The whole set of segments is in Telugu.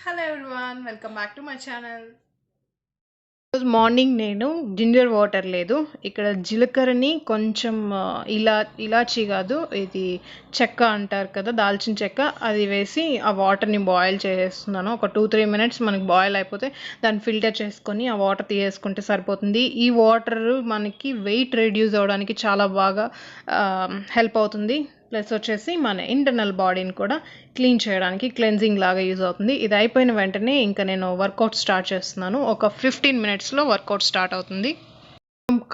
Hello everyone, welcome back to my channel. రోజు మార్నింగ్ నేను జింజర్ వాటర్ లేదు ఇక్కడ జీలకర్రని కొంచెం ఇలాచీ కాదు ఇది చెక్క అంటారు కదా దాల్చిన చెక్క అది వేసి ఆ వాటర్ని బాయిల్ చేసేస్తున్నాను. ఒక 2-3 మినిట్స్ మనకి బాయిల్ అయిపోతే దాన్ని ఫిల్టర్ చేసుకొని ఆ వాటర్ తీసేసుకుంటే సరిపోతుంది. ఈ వాటర్ మనకి వెయిట్ రెడ్యూస్ అవ్వడానికి చాలా బాగా హెల్ప్ అవుతుంది. ప్లస్ వచ్చేసి మన ఇంటర్నల్ బాడీని కూడా క్లీన్ చేయడానికి క్లెన్జింగ్ లాగా యూజ్ అవుతుంది. ఇది అయిపోయిన వెంటనే ఇంకా నేను వర్కౌట్ స్టార్ట్ చేస్తున్నాను. ఒక 15 మినిట్స్లో వర్కౌట్ స్టార్ట్ అవుతుంది.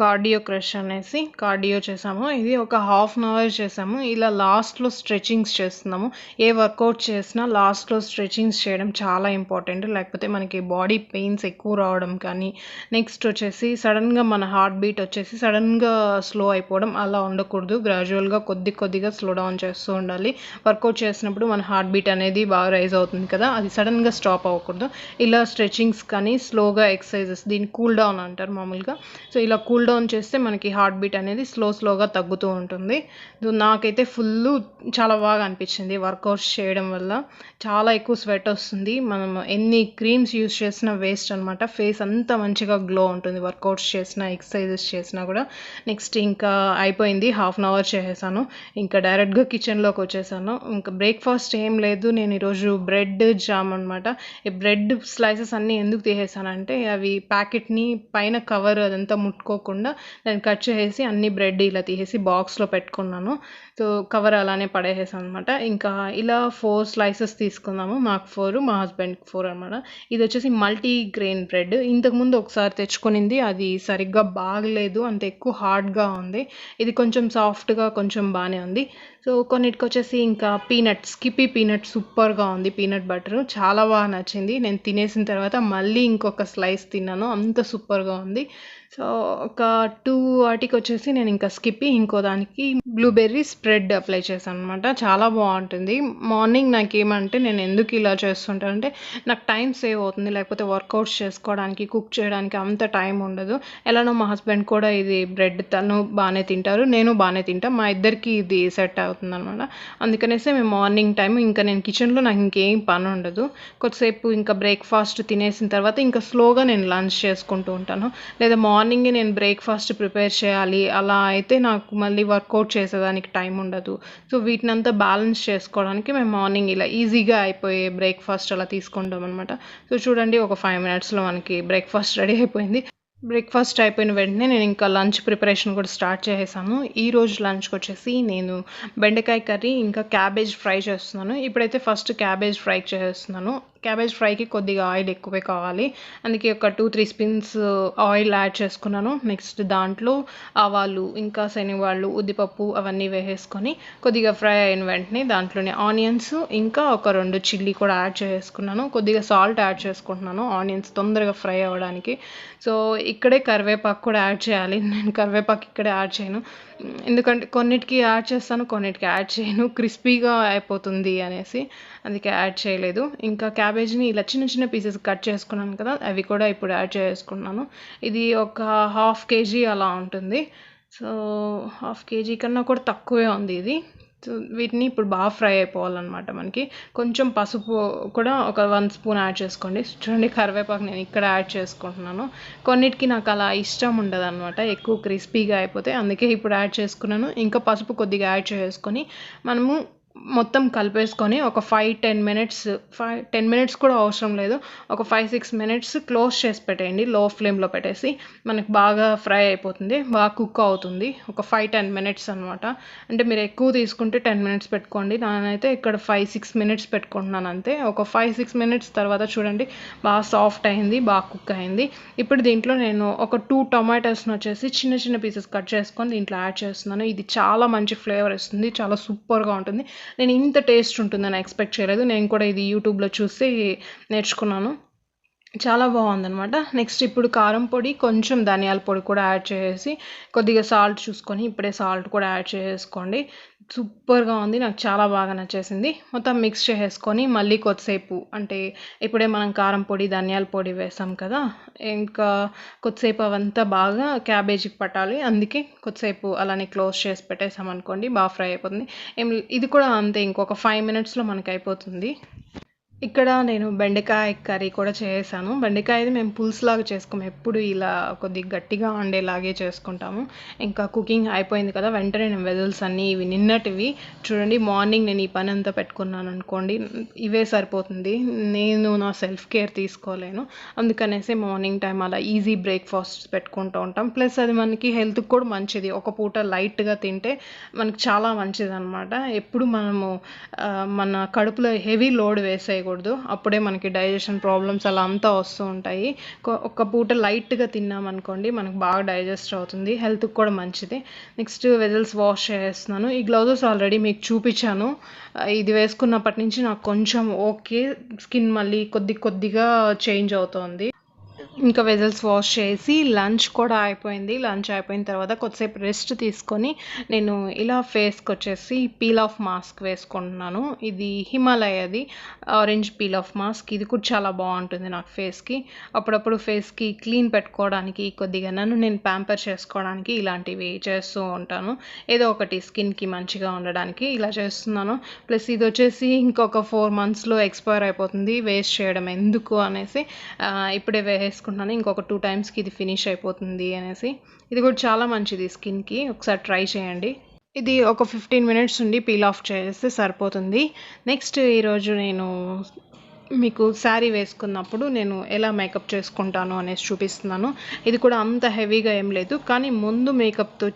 కార్డియో క్రష్ అనేసి కార్డియో చేసాము. ఇది ఒక హాఫ్ అన్ అవర్ చేసాము. ఇలా లాస్ట్లో స్ట్రెచింగ్స్ చేస్తున్నాము. ఏ వర్కౌట్ చేసినా లాస్ట్లో స్ట్రెచింగ్స్ చేయడం చాలా ఇంపార్టెంట్. లేకపోతే మనకి బాడీ పెయిన్స్ ఎక్కువ రావడం కానీ నెక్స్ట్ వచ్చేసి సడన్గా మన హార్ట్ బీట్ వచ్చేసి సడన్గా స్లో అయిపోవడం అలా ఉండకూడదు. గ్రాడ్యువల్గా కొద్దిగా స్లో డౌన్ చేస్తూ ఉండాలి. వర్కౌట్ చేసినప్పుడు మన హార్ట్ బీట్ అనేది బాగా రైజ్ అవుతుంది కదా, అది సడన్గా స్టాప్ అవ్వకూడదు. ఇలా స్ట్రెచింగ్స్ కానీ స్లోగా ఎక్సర్సైజెస్, దీన్ని కూల్ డౌన్ అంటారు మామూలుగా. సో ఇలా కూల్ డౌన్ చేస్తే మనకి హార్ట్ బీట్ అనేది స్లోగా తగ్గుతూ ఉంటుంది. నాకైతే చాలా బాగా అనిపించింది వర్కౌట్స్ చేయడం వల్ల. చాలా ఎక్కువ స్వెట్ వస్తుంది. మనం ఎన్ని క్రీమ్స్ యూస్ చేసినా వేస్ట్ అనమాట. ఫేస్ అంతా మంచిగా గ్లో ఉంటుంది వర్కౌట్స్ చేసినా ఎక్సర్సైజెస్ చేసినా కూడా. నెక్స్ట్ ఇంకా అయిపోయింది, హాఫ్ అన్ అవర్ చేసేసాను. ఇంకా డైరెక్ట్గా కిచెన్లోకి వచ్చేసాను. ఇంకా బ్రేక్ఫాస్ట్ ఏం లేదు. నేను ఈరోజు బ్రెడ్ జామ్ అనమాట. ఈ బ్రెడ్ స్లైసెస్ అన్నీ ఎందుకు తీసేసానంటే అవి ప్యాకెట్ని పైన కవర్ అదంతా ముట్టుకోకుండా దాన్ని కట్ చేసేసి అన్ని బ్రెడ్ ఇలా తీసేసి బాక్స్లో పెట్టుకున్నాను. సో కవర్ అలానే పడేసేసాను అనమాట. ఇంకా ఇలా 4 స్లైసెస్ తీసుకున్నాము. నాకు 4, మా హస్బెండ్కి 4 అనమాట. ఇది వచ్చేసి మల్టీ గ్రెయిన్ బ్రెడ్. ఇంతకుముందు ఒకసారి తెచ్చుకునింది, అది సరిగ్గా బాగలేదు, అంత ఎక్కువ హార్డ్గా ఉంది. ఇది కొంచెం సాఫ్ట్గా కొంచెం బాగానే ఉంది. సో కొన్నిటికి వచ్చేసి ఇంకా స్కిప్పీ పీనట్ సూపర్గా ఉంది. పీనట్ బటర్ చాలా బాగా నచ్చింది. నేను తినేసిన తర్వాత మళ్ళీ ఇంకొక స్లైస్ తిన్నాను, అంత సూపర్గా ఉంది. సో ఒక 2 వాటికి వచ్చేసి నేను ఇంకా స్కిప్పీ, ఇంకో దానికి బ్లూబెర్రీ స్ప్రెడ్ అప్లై చేశాను అనమాట. చాలా బాగుంటుంది. మార్నింగ్ నాకేమంటే నేను ఎందుకు ఇలా చేస్తుంటానంటే నాకు టైం సేవ్ అవుతుంది. లేకపోతే వర్కౌట్స్ చేసుకోవడానికి కుక్ చేయడానికి అంత టైం ఉండదు. ఎలానో మా హస్బెండ్ కూడా ఇది బ్రెడ్ తను బాగానే తింటారు, నేను బాగానే తింటాను. మా ఇద్దరికి ఇది సెట్ అవుతుంది అనమాట. అందుకనేసి మేము మార్నింగ్ టైం ఇంకా నేను కిచెన్లో నాకు ఇంకేం పని ఉండదు. కొద్దిసేపు ఇంకా బ్రేక్ఫాస్ట్ తినేసిన తర్వాత ఇంకా స్లోగా నేను లంచ్ చేసుకుంటూ ఉంటాను. లేదా మార్నింగే నేను బ్రేక్ఫాస్ట్ ప్రిపేర్ చేయాలి అలా అయితే నాకు మళ్ళీ వర్కౌట్ చేసేదానికి టైం ఉండదు. సో వీటినంతా బ్యాలెన్స్ చేసుకోవడానికి మేము మార్నింగ్ ఇలా ఈజీగా అయిపోయే బ్రేక్ఫాస్ట్ అలా తీసుకుంటాం అనమాట. సో చూడండి, ఒక 5 మినిట్స్లో మనకి బ్రేక్ఫాస్ట్ రెడీ అయిపోయింది. బ్రేక్ఫాస్ట్ అయిపోయిన వెంటనే నేను ఇంకా లంచ్ ప్రిపరేషన్ కూడా స్టార్ట్ చేసేసాను. ఈరోజు లంచ్కి వచ్చేసి నేను బెండకాయ కర్రీ ఇంకా క్యాబేజ్ ఫ్రై చేస్తున్నాను. ఇప్పుడైతే ఫస్ట్ క్యాబేజ్ ఫ్రై చేస్తున్నాను. క్యాబేజ్ ఫ్రైకి కొద్దిగా ఆయిల్ ఎక్కువే కావాలి, అందుకే ఒక 2-3 స్పూన్స్ ఆయిల్ యాడ్ చేసుకున్నాను. నెక్స్ట్ దాంట్లో ఆవాలు ఇంకా శనగవాళ్ళు ఉద్దిపప్పు అవన్నీ వేసేసుకొని కొద్దిగా ఫ్రై అయిన వెంటనే దాంట్లోనే ఆనియన్స్ ఇంకా ఒక 2 చిల్లీ కూడా యాడ్ చేసుకున్నాను. కొద్దిగా సాల్ట్ యాడ్ చేసుకుంటున్నాను ఆనియన్స్ తొందరగా ఫ్రై అవ్వడానికి. సో ఇక్కడే కరివేపాకు కూడా యాడ్ చేయాలి. నేను కరివేపాకు ఇక్కడే యాడ్ చేయను, ఎందుకంటే కొన్నిటికి యాడ్ చేస్తాను, కొన్నిటికి యాడ్ చేయను, క్రిస్పీగా అయిపోతుంది అనేసి, అందుకే యాడ్ చేయలేదు. ఇంకా క్యాబేజ్ని ఇలా చిన్న పీసెస్ కట్ చేసుకున్నాను కదా, అవి కూడా ఇప్పుడు యాడ్ చేసుకున్నాను. ఇది ఒక 1/2 కేజీ అలా ఉంటుంది. సో 1/2 కేజీ కన్నా కూడా తక్కువే ఉంది ఇది. సో వీటిని ఇప్పుడు బాగా ఫ్రై అయిపోవాలన్నమాట. మనకి కొంచెం పసుపు కూడా ఒక 1 స్పూన్ యాడ్ చేసుకోండి. చూడండి, కరివేపాకు నేను ఇక్కడ యాడ్ చేసుకుంటున్నాను. కొన్నిటికి నాకు అలా ఇష్టం ఉండదు అనమాట, ఎక్కువ క్రిస్పీగా అయిపోతే, అందుకే ఇప్పుడు యాడ్ చేసుకున్నాను. ఇంకా పసుపు కొద్దిగా యాడ్ చేసుకొని మనము మొత్తం కలిపేసుకొని ఒక 5-10 మినిట్స్ 10 మినిట్స్ కూడా అవసరం లేదు, ఒక 5-6 మినిట్స్ క్లోజ్ చేసి పెట్టేయండి. లో ఫ్లేమ్లో పెట్టేసి మనకు బాగా ఫ్రై అయిపోతుంది, బాగా కుక్ అవుతుంది. ఒక 5-10 మినిట్స్ అనమాట. అంటే మీరు ఎక్కువ తీసుకుంటే 10 మినిట్స్ పెట్టుకోండి. నేనైతే ఇక్కడ 5-6 మినిట్స్ పెట్టుకుంటున్నాను అంతే. ఒక 5-6 మినిట్స్ తర్వాత చూడండి బాగా సాఫ్ట్ అయింది, బాగా కుక్ అయింది. ఇప్పుడు దీంట్లో నేను ఒక 2 టొమాటోస్ని వచ్చేసి చిన్న పీసెస్ కట్ చేసుకొని దీంట్లో యాడ్ చేస్తున్నాను. ఇది చాలా మంచి ఫ్లేవర్ ఇస్తుంది, చాలా సూపర్గా ఉంటుంది. నేను ఇంత టేస్ట్ ఉంటుందని ఎక్స్పెక్ట్ చేయలేదు. నేను కూడా ఇది యూట్యూబ్లో చూసి నేర్చుకున్నాను, చాలా బాగుందనమాట. నెక్స్ట్ ఇప్పుడు కారం పొడి, కొంచెం ధనియాల పొడి కూడా యాడ్ చేసి కొద్దిగా సాల్ట్ చూసుకొని ఇప్పుడే సాల్ట్ కూడా యాడ్ చేసుకోండి. సూపర్గా ఉంది, నాకు చాలా బాగా నచ్చేసింది. మొత్తం మిక్స్ చేసేసుకొని మళ్ళీ కొద్దిసేపు, అంటే ఇప్పుడే మనం కారం పొడి ధనియాల పొడి వేసాం కదా, ఇంకా కొద్దిసేపు అవంతా బాగా క్యాబేజీకి పట్టాలి. అందుకే కొద్దిసేపు అలానే క్లోజ్ చేసి పెట్టేసామనుకోండి బాగా ఫ్రై అయిపోతుంది. ఇది కూడా అంతే, ఇంకొక 5 మినిట్స్లో మనకి అయిపోతుంది. ఇక్కడ నేను బెండకాయ కర్రీ కూడా చేశాను. బెండకాయది మేము పులుసులాగా చేసుకోము. ఎప్పుడు ఇలా కొద్దిగా గట్టిగా ఉండేలాగే చేసుకుంటాము. ఇంకా కుకింగ్ అయిపోయింది కదా! వెంటనే నేను వెజిల్స్ అన్నీ ఇవి నిన్నటివి చూడండి. మార్నింగ్ నేను ఈ పని అంతా పెట్టుకున్నాను అనుకోండి, ఇవే సరిపోతుంది. నేను నా సెల్ఫ్ కేర్ తీసుకోలేను. అందుకనేసి మార్నింగ్ టైం అలా ఈజీ బ్రేక్‌ఫాస్ట్స్ పెట్టుకుంటూ ఉంటాం. ప్లస్ అది మనకి హెల్త్‌కి కూడా మంచిది. ఒక పూట లైట్‌గా తింటే మనకి చాలా మంచిదనమాట. ఎప్పుడు మనము మన కడుపులో హెవీ లోడ్ వేసేయకూడదు. అప్పుడే మనకి డైజెషన్ ప్రాబ్లమ్స్ అలా అంతా వస్తూ ఉంటాయి. ఒక్క పూట లైట్‌గా తిన్నామనుకోండి మనకు బాగా డైజెస్ట్ అవుతుంది. హెల్త్‌కి కూడా మంచిది. నెక్స్ట్ వెజల్స్ వాష్ చేసేస్తున్నాను. ఈ గ్లౌజెస్ ఆల్రెడీ మీకు చూపించాను. ఇది వేసుకున్నప్పటి నుంచి నాకు కొంచెం ఓకే. స్కిన్ మళ్ళీ కొద్దిగా చేంజ్ అవుతోంది. ఇంకా వెజల్స్ వాష్ చేసి లంచ్ కూడా అయిపోయింది. లంచ్ అయిపోయిన తర్వాత కొద్దిసేపు రెస్ట్ తీసుకొని నేను ఇలా ఫేస్కి వచ్చేసి పీల్ ఆఫ్ మాస్క్ వేసుకుంటున్నాను. ఇది హిమాలయది ఆరెంజ్ పీల్ ఆఫ్ మాస్క్. ఇది కూడా చాలా బాగుంటుంది నాకు ఫేస్కి. అప్పుడప్పుడు ఫేస్కి క్లీన్ పెట్టుకోవడానికి కొద్దిగా నన్ను నేను ప్యాంపర్ చేసుకోవడానికి ఇలాంటివి చేస్తూ ఉంటాను. ఏదో ఒకటి స్కిన్కి మంచిగా ఉండడానికి ఇలా చేస్తున్నాను. ప్లస్ ఇది వచ్చేసి ఇంకొక 4 monthsలో ఎక్స్పైర్ అయిపోతుంది. వేస్ట్ చేయడం ఎందుకు అనేసి ఇప్పుడే వేసుకుంటున్నాను. ఇంకొక 2 టైమ్స్కి ఇది ఫినిష్ అయిపోతుంది అనేసి. ఇది కూడా చాలా మంచిది స్కిన్కి. ఒకసారి ట్రై చేయండి. ఇది ఒక 15 minutes ఉండి పీల్ ఆఫ్ చేస్తే సరిపోతుంది. నెక్స్ట్ ఈరోజు నేను మీకు శారీ వేసుకున్నప్పుడు నేను ఎలా మేకప్ చేసుకుంటాను అనేసి చూపిస్తున్నాను. ఇది కూడా అంత హెవీగా ఏం లేదు, కానీ ముందు మేకప్తో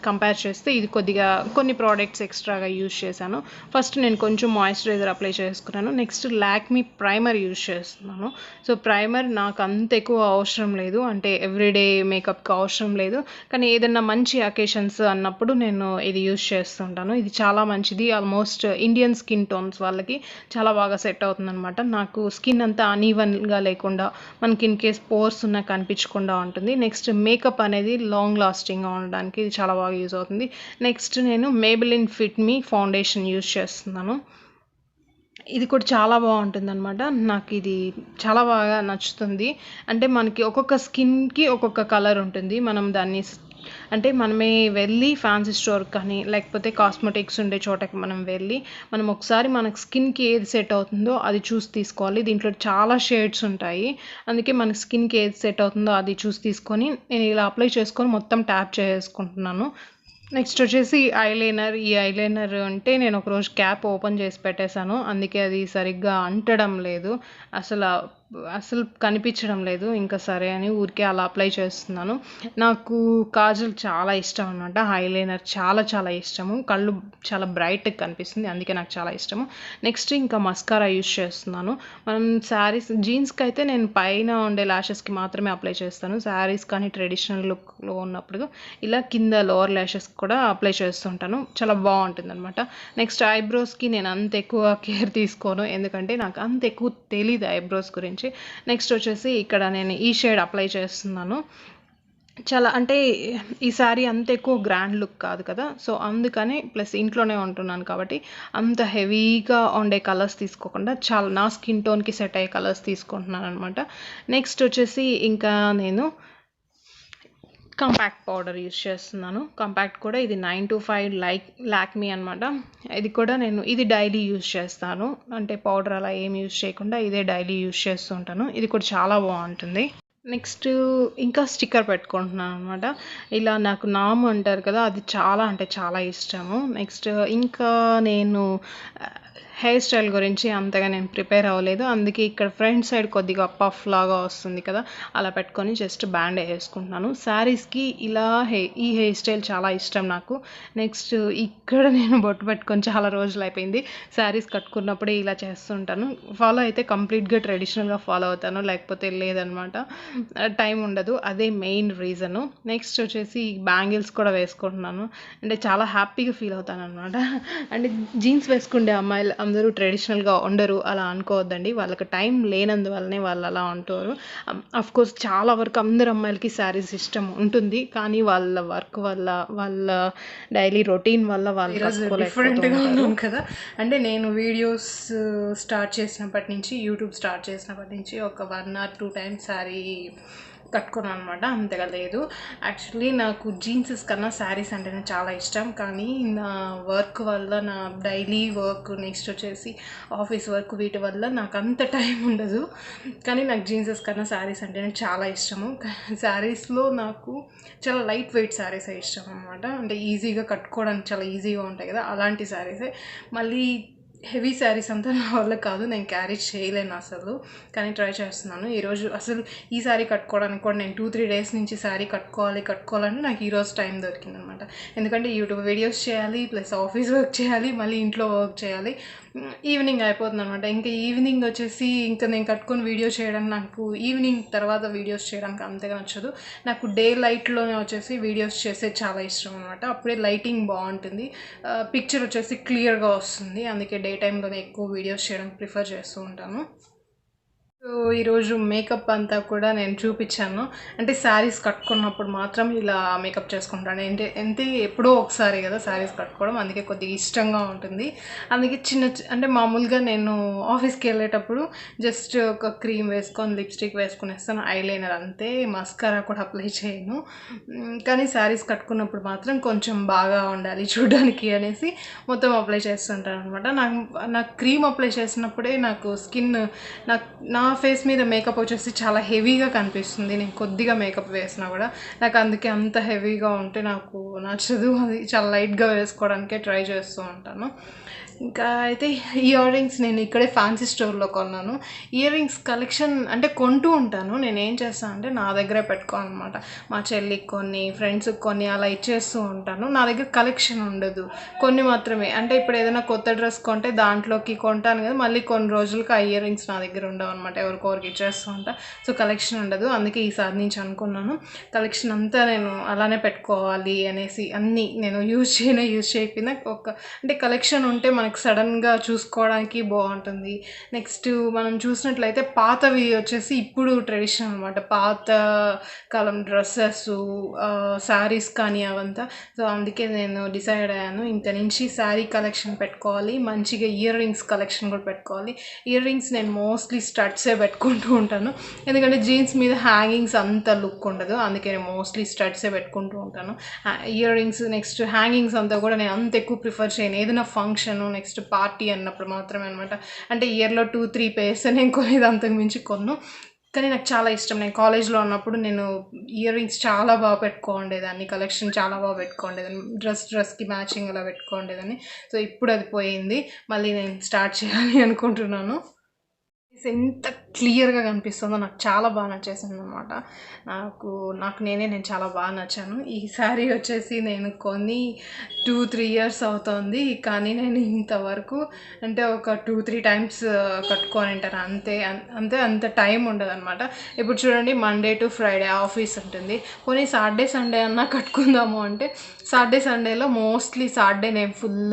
కంపేర్ చేస్తే ఇది కొద్దిగా కొన్ని ప్రోడక్ట్స్ ఎక్స్ట్రాగా యూజ్ చేశాను. ఫస్ట్ నేను కొంచెం మాయిశ్చరైజర్ అప్లై చేసుకున్నాను. నెక్స్ట్ లాక్మీ ప్రైమర్ యూజ్ చేస్తున్నాను. సో ప్రైమర్ నాకు అంత ఎక్కువ అవసరం లేదు, అంటే ఎవ్రీడే మేకప్కి అవసరం లేదు, కానీ ఏదన్నా మంచి అకేషన్స్ అన్నప్పుడు నేను ఇది యూజ్ చేస్తుంటాను. ఇది చాలా మంచిది. ఆల్మోస్ట్ ఇండియన్ స్కిన్ టోన్స్ వాళ్ళకి చాలా బాగా సెట్ అవుతుందన్నమాట. నాకు స్కిన్ అంతా అన్ఈవన్గా లేకుండా మనకి ఇన్ కేస్ పోర్స్ ఉన్నా కనిపించకుండా ఉంటుంది. నెక్స్ట్ మేకప్ అనేది లాంగ్ లాస్టింగ్గా ఉండడానికి ఇది చాలా బాగా యూజ్ అవుతుంది. నెక్స్ట్ నేను మేబెలిన్ ఫిట్ మీ ఫౌండేషన్ యూజ్ చేస్తున్నాను. ఇది కూడా చాలా బాగుంటుంది అనమాట. నాకు ఇది చాలా బాగా నచ్చుతుంది. అంటే మనకి ఒక్కొక్క స్కిన్కి ఒక్కొక్క కలర్ ఉంటుంది. మనం దాన్ని అంటే మనమే వెళ్ళి ఫ్యాన్సీ స్టోర్ కానీ లేకపోతే కాస్మెటిక్స్ ఉండే చోటకి మనం వెళ్ళి మనం ఒకసారి మనకు స్కిన్కి ఏది సెట్ అవుతుందో అది చూసి తీసుకోవాలి. దీంట్లో చాలా షేడ్స్ ఉంటాయి. అందుకే మన స్కిన్కి ఏది సెట్ అవుతుందో అది చూసి తీసుకొని నేను ఇలా అప్లై చేసుకొని మొత్తం ట్యాప్ చేసుకుంటున్నాను. నెక్స్ట్ వచ్చేసి ఐలైనర్. ఈ ఐలైనర్ అంటే నేను ఒకరోజు క్యాప్ ఓపెన్ చేసి పెట్టేశాను, అందుకే అది సరిగ్గా అంటడం లేదు, అసలు కనిపించడం లేదు. ఇంకా సరే అని ఊరికే అలా అప్లై చేస్తున్నాను. నాకు కాజల్ చాలా ఇష్టం అనమాట. ఐలైనర్ చాలా చాలా ఇష్టము. కళ్ళు చాలా బ్రైట్గా కనిపిస్తుంది, అందుకే నాకు చాలా ఇష్టము. నెక్స్ట్ ఇంకా మస్కారా యూజ్ చేస్తున్నాను. మనం శారీస్ జీన్స్కి అయితే నేను పైన ఉండే ల్యాషెస్కి మాత్రమే అప్లై చేస్తాను. శారీస్ కానీ ట్రెడిషనల్ లుక్లో ఉన్నప్పుడు ఇలా కింద లోవర్ ల్యాషెస్ కూడా అప్లై చేస్తుంటాను. చాలా బాగుంటుంది అనమాట. నెక్స్ట్ ఐబ్రోస్కి నేను అంత ఎక్కువ కేర్ తీసుకోను, ఎందుకంటే నాకు అంత ఎక్కువ తెలీదు ఐబ్రోస్ గురించి. నెక్స్ట్ వచ్చేసి ఇక్కడ నేను ఈ షేడ్ అప్లై చేస్తున్నాను. చాలా అంటే ఈ శారీ అంత ఎక్కువ గ్రాండ్ లుక్ కాదు కదా, సో అందుకని ప్లస్ ఇంట్లోనే ఉంటున్నాను కాబట్టి అంత హెవీగా ఉండే కలర్స్ తీసుకోకుండా చాలా నా స్కిన్ టోన్కి సెట్ అయ్యే కలర్స్ తీసుకుంటున్నాను అనమాట. నెక్స్ట్ వచ్చేసి ఇంకా నేను కాంపాక్ట్ పౌడర్ యూజ్ చేస్తున్నాను. కాంపాక్ట్ కూడా ఇది 925 లాక్మీ అనమాట. ఇది కూడా నేను ఇది డైలీ యూజ్ చేస్తాను, అంటే పౌడర్ అలా ఏం యూజ్ చేయకుండా ఇదే డైలీ యూజ్ చేస్తుంటాను. ఇది కూడా చాలా బాగుంటుంది. నెక్స్ట్ ఇంకా స్టిక్కర్ పెట్టుకుంటున్నాను అనమాట. ఇలా నాకు నామ్ అంటారు కదా, అది చాలా అంటే చాలా ఇష్టము. నెక్స్ట్ ఇంకా నేను హెయిర్ స్టైల్ గురించి అంతగా నేను ప్రిపేర్ అవ్వలేదు, అందుకే ఇక్కడ ఫ్రంట్ సైడ్ కొద్దిగా పఫ్ లాగా వస్తుంది కదా, అలా పెట్టుకొని జస్ట్ బ్యాండ్ వేసుకుంటున్నాను. శారీస్కి ఇలా ఈ హెయిర్ స్టైల్ చాలా ఇష్టం నాకు. నెక్స్ట్ ఇక్కడ నేను బొట్టు పెట్టుకొని చాలా రోజులు అయిపోయింది. శారీస్ కట్టుకున్నప్పుడే ఇలా చేస్తుంటాను. ఫాలో అయితే కంప్లీట్గా ట్రెడిషనల్గా ఫాలో అవుతాను, లేకపోతే లేదనమాట, టైం ఉండదు. అదే మెయిన్ రీజను. నెక్స్ట్ వచ్చేసి బ్యాంగిల్స్ కూడా వేసుకుంటున్నాను, అంటే చాలా హ్యాపీగా ఫీల్ అవుతాను అనమాట. అంటే జీన్స్ వేసుకుండే అమ్మాయిలు అందరూ ట్రెడిషనల్గా ఉండరు అలా అనుకోవద్దండి, వాళ్ళకి టైం లేనందువల్లనే వాళ్ళు అలా ఉంటారు. అఫ్కోర్స్ చాలా వరకు అందరు అమ్మాయిలకి శారీస్ ఇష్టం ఉంటుంది, కానీ వాళ్ళ వర్క్ వల్ల వాళ్ళ డైలీ రొటీన్ వల్ల వాళ్ళు డిఫరెంట్గా ఉన్నాం కదా. అంటే నేను వీడియోస్ స్టార్ట్ చేసినప్పటి నుంచి, యూట్యూబ్ స్టార్ట్ చేసినప్పటి నుంచి ఒక 1 or 2 times శారీ కట్టుకున్నాను అనమాట. అంతగా లేదు. యాక్చువల్లీ నాకు జీన్సెస్ కన్నా శారీస్ అంటేనే చాలా ఇష్టం. కానీ నా వర్క్ వల్ల, నా డైలీ వర్క్, నెక్స్ట్ వచ్చేసి ఆఫీస్ వర్క్, వీటి వల్ల నాకు అంత టైం ఉండదు. కానీ నాకు జీన్సెస్ కన్నా శారీస్ అంటేనే చాలా ఇష్టము. శారీస్లో నాకు చాలా లైట్ వెయిట్ శారీసే ఇష్టం అనమాట. అంటే ఈజీగా కట్టుకోవడానికి చాలా ఈజీగా ఉంటాయి కదా, అలాంటి శారీసే. మళ్ళీ హెవీ శారీస్ అంతా నా వల్ల కాదు, నేను క్యారీ చేయలేను అసలు. కానీ ట్రై చేస్తున్నాను. ఈరోజు అసలు ఈ శారీ కట్టుకోవడానికి కూడా నేను 2-3 డేస్ నుంచి శారీ కట్టుకోవాలని నాకు ఈరోజు టైం దొరికిందనమాట. ఎందుకంటే యూట్యూబ్ వీడియోస్ చేయాలి, ప్లస్ ఆఫీస్ వర్క్ చేయాలి, మళ్ళీ ఇంట్లో వర్క్ చేయాలి. ఈవినింగ్ అయిపోతుంది అనమాట. ఇంకా ఈవినింగ్ వచ్చేసి ఇంకా నేను కట్టుకొని వీడియో చేయడం, నాకు ఈవినింగ్ తర్వాత వీడియోస్ చేయడానికి అంతగా నచ్చదు. నాకు డే లైట్లోనే వచ్చేసి వీడియోస్ చేసేది చాలా ఇష్టం అనమాట. అప్పుడే లైటింగ్ బాగుంటుంది, పిక్చర్ వచ్చేసి క్లియర్గా వస్తుంది. అందుకే డే టైంలోనే ఎక్కువ వీడియోస్ చేయడం ప్రిఫర్ చేస్తూ ఉంటాను. సో ఈరోజు మేకప్ అంతా కూడా నేను చూపించాను. అంటే శారీస్ కట్టుకున్నప్పుడు మాత్రం ఇలా మేకప్ చేసుకుంటాను. అంటే ఎప్పుడో ఒకసారి కదా శారీస్ కట్టుకోవడం, అందుకే కొద్దిగా ఇష్టంగా ఉంటుంది. అందుకే అంటే మామూలుగా నేను ఆఫీస్కి వెళ్ళేటప్పుడు జస్ట్ ఒక క్రీమ్ వేసుకొని లిప్స్టిక్ వేసుకునేస్తాను, ఐలైనర్ అంతే, మస్కారా కూడా అప్లై చేయను. కానీ శారీస్ కట్టుకున్నప్పుడు మాత్రం కొంచెం బాగా ఉండాలి చూడడానికి అనేసి మొత్తం అప్లై చేస్తుంటాను అనమాట. నాకు క్రీమ్ అప్లై చేసినప్పుడే నాకు స్కిన్, నా ఫేస్ మీద మేకప్ వచ్చేసి చాలా హెవీగా కనిపిస్తుంది. నేను కొద్దిగా మేకప్ వేసినా కూడా నాకు అందుకే అంత హెవీగా ఉంటే నాకు నచ్చదు. అది చాలా లైట్గా వేసుకోవడానికే ట్రై చేస్తూ ఉంటాను. ఇంకా అయితే ఇయర్ రింగ్స్ నేను ఇక్కడే ఫ్యాన్సీ స్టోర్లో కొన్నాను. ఇయర్ రింగ్స్ కలెక్షన్ అంటే కొంటూ ఉంటాను. నేను ఏం చేస్తాను అంటే నా దగ్గరే పెట్టుకోవాలన్నమాట. మా చెల్లికి కొన్ని, ఫ్రెండ్స్కి కొన్ని అలా ఇచ్చేస్తూ ఉంటాను. నా దగ్గర కలెక్షన్ ఉండదు, కొన్ని మాత్రమే. అంటే ఇప్పుడు ఏదైనా కొత్త డ్రెస్ కొంటే దాంట్లోకి కొంటాను కదా, మళ్ళీ కొన్ని రోజులకి ఆ ఇయర్ రింగ్స్ నా దగ్గర ఉండవు అనమాట, ఎవరికొరికి ఇచ్చేస్తూ ఉంటా. సో కలెక్షన్ ఉండదు. అందుకే ఈసారి నుంచి అనుకున్నాను కలెక్షన్ అంతా నేను అలానే పెట్టుకోవాలి అనేసి. అన్నీ నేను యూజ్ చేయకపోయినా అంటే కలెక్షన్ ఉంటే మనకి సడన్గా చూసుకోవడానికి బాగుంటుంది. నెక్స్ట్ మనం చూసినట్లయితే పాతవి వచ్చేసి ఇప్పుడు ట్రెడిషన్ అనమాట, పాత కాలం డ్రెస్సెస్, శారీస్ కానీ అవంతా. సో అందుకే నేను డిసైడ్ అయ్యాను ఇంక నుంచి శారీ కలెక్షన్ పెట్టుకోవాలి, మంచిగా ఇయర్ రింగ్స్ కలెక్షన్ కూడా పెట్టుకోవాలి. ఇయర్ రింగ్స్ నేను మోస్ట్లీ స్టడ్సే పెట్టుకుంటూ ఉంటాను, ఎందుకంటే జీన్స్ మీద హ్యాంగింగ్స్ అంత లుక్ ఉండదు. అందుకే నేను మోస్ట్లీ స్టడ్సే పెట్టుకుంటూ ఉంటాను. ఇయర్ రింగ్స్ నెక్స్ట్ హ్యాంగింగ్స్ అంతా కూడా నేను అంత ఎక్కువ ప్రిఫర్ చేయను. ఏదైనా ఫంక్షన్, నెక్స్ట్ పార్టీ అన్నప్పుడు మాత్రమే అనమాట. అంటే ఇయర్లో 2-3 పేర్స్ నేను కొనేది, అంతకు మించి కొన్ను. కానీ నాకు చాలా ఇష్టం. నేను కాలేజ్లో ఉన్నప్పుడు నేను ఇయర్ రింగ్స్ చాలా బాగా పెట్టుకోండేదాన్ని, కలెక్షన్ చాలా బాగా పెట్టుకోండేదాన్ని, డ్రెస్కి మ్యాచింగ్ అలా పెట్టుకోండేదాన్ని. సో ఇప్పుడు అది పోయింది, మళ్ళీ నేను స్టార్ట్ చేయాలి అనుకుంటున్నాను. ఎంత క్లియర్గా కనిపిస్తుందో నాకు చాలా బాగా నచ్చేసింది అనమాట. నేను చాలా బాగా నచ్చాను. ఈ శారీ వచ్చేసి నేను కొని 2-3 ఇయర్స్ అవుతుంది, కానీ నేను ఇంతవరకు అంటే ఒక 2-3 టైమ్స్ కట్టుకొని ఉంటాను అంతే. అంత టైం ఉండదు అనమాట. ఇప్పుడు చూడండి, మండే టు ఫ్రైడే ఆఫీస్ ఉంటుంది, పోనీ సాటర్డే సండే అన్నా కట్టుకుందాము అంటే సాటర్డే సండేలో మోస్ట్లీ సాటర్డే నేను ఫుల్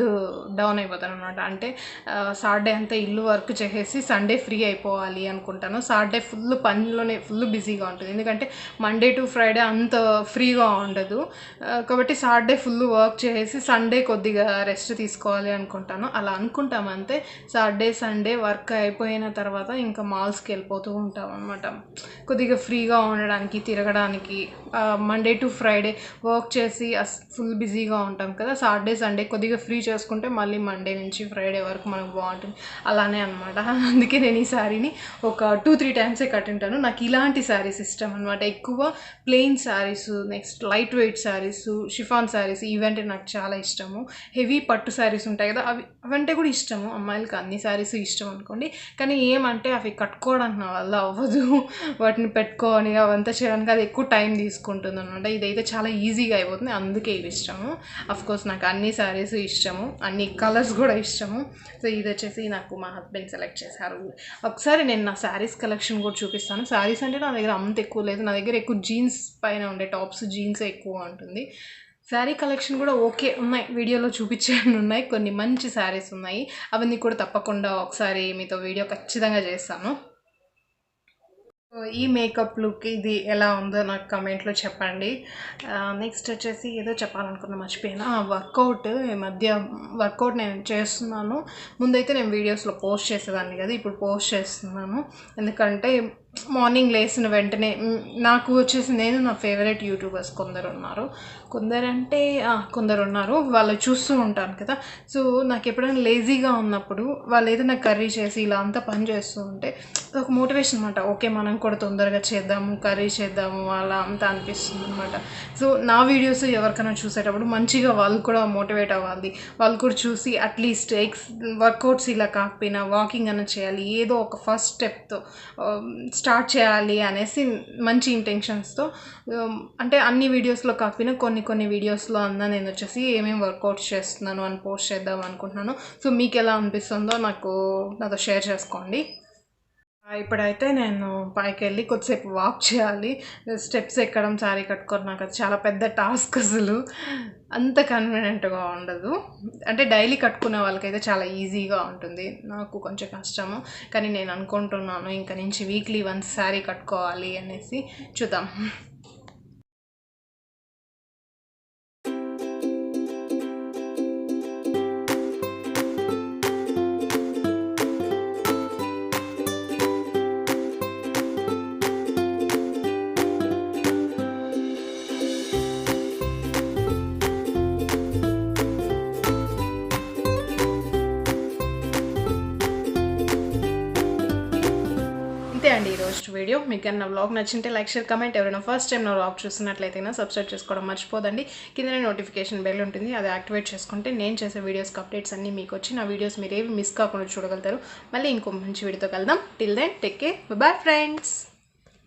డౌన్ అయిపోతాను అనమాట. అంటే సాటర్డే అంతా ఇల్లు వర్క్ చేసేసి సండే ఫ్రీ అయిపోవాలి అనుకుంటాను. సాటర్డే ఫుల్ పనిలోనే ఫుల్ బిజీగా ఉంటుంది, ఎందుకంటే మండే టు ఫ్రైడే అంత ఫ్రీగా ఉండదు కాబట్టి సాటర్డే ఫుల్ వర్క్ చేసేసి సండే కొద్దిగా రెస్ట్ తీసుకోవాలి అనుకుంటాను. అలా అనుకుంటాం అంతే. సాటర్డే సండే వర్క్ అయిపోయిన తర్వాత ఇంకా మాల్స్కి వెళ్ళిపోతూ ఉంటాం అనమాట, కొద్దిగా ఫ్రీగా ఉండడానికి, తిరగడానికి. మండే టు ఫ్రైడే వర్క్ చేసి ఫుల్ బిజీగా ఉంటాం కదా, సాటర్డే సండే కొద్దిగా ఫ్రీ చేసుకుంటే మళ్ళీ మండే నుంచి ఫ్రైడే వరకు మనకు బాగుంటుంది. అలానే అనమాట. అందుకే నేను ఈ శారీని ఒక 2-3 టైమ్సే కట్టింటాను. నాకు ఇలాంటి శారీస్ ఇష్టం అనమాట. ఎక్కువ plain saris, next light weight saris, chiffon saris, ఇవంటే నాకు చాలా ఇష్టము. హెవీ పట్టు శారీస్ ఉంటాయి కదా, అవంటే కూడా ఇష్టము. అమ్మాయిలకి అన్ని శారీస్ ఇష్టం అనుకోండి, కానీ ఏమంటే అవి కట్టుకోవడానికి నా వల్ల అవ్వదు. వాటిని పెట్టుకొని అవంతా చేయడానికి అది ఎక్కువ టైం తీసుకుంటుంది అనమాట. ఇదైతే చాలా ఈజీగా అయిపోతుంది, అందుకే ఇవి ఇష్టము. అఫ్కోర్స్ నాకు అన్ని శారీస్ ఇష్టము, అన్ని కలర్స్ కూడా ఇష్టము. సో ఇది వచ్చేసి నాకు మా హస్బెండ్ సెలెక్ట్ చేశారు. ఒకసారి నేను నా శారీస్ కలెక్షన్ కూడా చూపిస్తాను. శారీస్ అంటే నా దగ్గర అంత ఎక్కువ లేదు, నా దగ్గర ఎక్కువ జీన్స్ పైన ఉండే టాప్స్, జీన్స్ ఎక్కువ ఉంటుంది. శారీ కలెక్షన్ కూడా ఓకే ఉన్నాయి, వీడియోలో చూపించేవి ఉన్నాయి, కొన్ని మంచి శారీస్ ఉన్నాయి. అవన్నీ కూడా తప్పకుండా ఒకసారి మీతో వీడియో ఖచ్చితంగా చేస్తాను. ఈ మేకప్ లుక్ ఇది ఎలా ఉందో నాకు కమెంట్లో చెప్పండి. నెక్స్ట్ వచ్చేసి ఏదో చెప్పాలనుకున్నా మర్చిపోయినా. వర్కౌట్ ఈ మధ్య వర్కౌట్ నేను చేస్తున్నాను. ముందైతే నేను వీడియోస్లో పోస్ట్ చేసేదాన్ని కదా, ఇప్పుడు పోస్ట్ చేస్తున్నాను. ఎందుకంటే మార్నింగ్ లేచిన వెంటనే నాకు వచ్చేసి నేను నా ఫేవరెట్ యూట్యూబర్స్ కొందరు ఉన్నారు, వాళ్ళు చూస్తూ ఉంటాను కదా. సో నాకు ఎప్పుడైనా లేజీగా ఉన్నప్పుడు వాళ్ళు ఏదైనా కర్రీ చేసి ఇలా అంతా పని చేస్తూ ఉంటే ఒక మోటివేషన్ అనమాట. ఓకే, మనం కూడా తొందరగా చేద్దాము, కర్రీ చేద్దాము, అలా అంతా అనిపిస్తుంది అనమాట. సో నా వీడియోస్ ఎవరికైనా చూసేటప్పుడు మంచిగా వాళ్ళు కూడా మోటివేట్ అవ్వాలి, వాళ్ళు కూడా చూసి అట్లీస్ట్ వర్కౌట్స్ ఇలా కాకపోయినా వాకింగ్ అన్న చేయాలి, ఏదో ఒక ఫస్ట్ స్టెప్తో స్టార్ట్ చేయాలి అనేసి మంచి ఇంటెన్షన్స్తో, అంటే అన్ని వీడియోస్లో కాకపోయినా కొన్ని వీడియోస్లో అన్నా నేను వచ్చేసి ఏమేమి వర్కౌట్స్ చేస్తున్నాను అని పోస్ట్ చేద్దాం అనుకుంటున్నాను. సో మీకు ఎలా అనిపిస్తుందో నాతో షేర్ చేసుకోండి. ఇప్పుడైతే నేను పైకి వెళ్ళి కొద్దిసేపు వాక్ చేయాలి. స్టెప్స్ ఎక్కడం, శారీ కట్టుకోవడం నాకు అది చాలా పెద్ద టాస్క్. అసలు అంత కన్వీనియంట్గా ఉండదు. అంటే డైలీ కట్టుకునే వాళ్ళకైతే చాలా ఈజీగా ఉంటుంది, నాకు కొంచెం కష్టము. కానీ నేను అనుకుంటున్నాను ఇంక నుంచి వీక్లీ వన్స్ శారీ కట్టుకోవాలి అనేసి. చూద్దాం. ఇంతే అండి ఈరోజు వీడియో. మీకు నా వ్లాగ్ నచ్చింటే లైక్, షేర్, కమెంట్. ఎవరైనా ఫస్ట్ టైం నా వ్లాగ్ చూస్తున్నట్లయితే సబ్స్క్రైబ్ చేసుకోవడం మర్చిపోదండి. కిందనే నోటిఫికేషన్ బెల్ ఉంటుంది, అది యాక్టివేట్ చేసుకుంటే నేను చేసే వీడియోస్కి అప్డేట్స్ అన్నీ మీకు వచ్చి నా వీడియోస్ మీరు ఏవి మిస్ కాకుండా చూడగలుగుతారు. మళ్ళీ ఇంకో మంచి వీడియోతో కలుద్దాం. Till then take care, bye friends.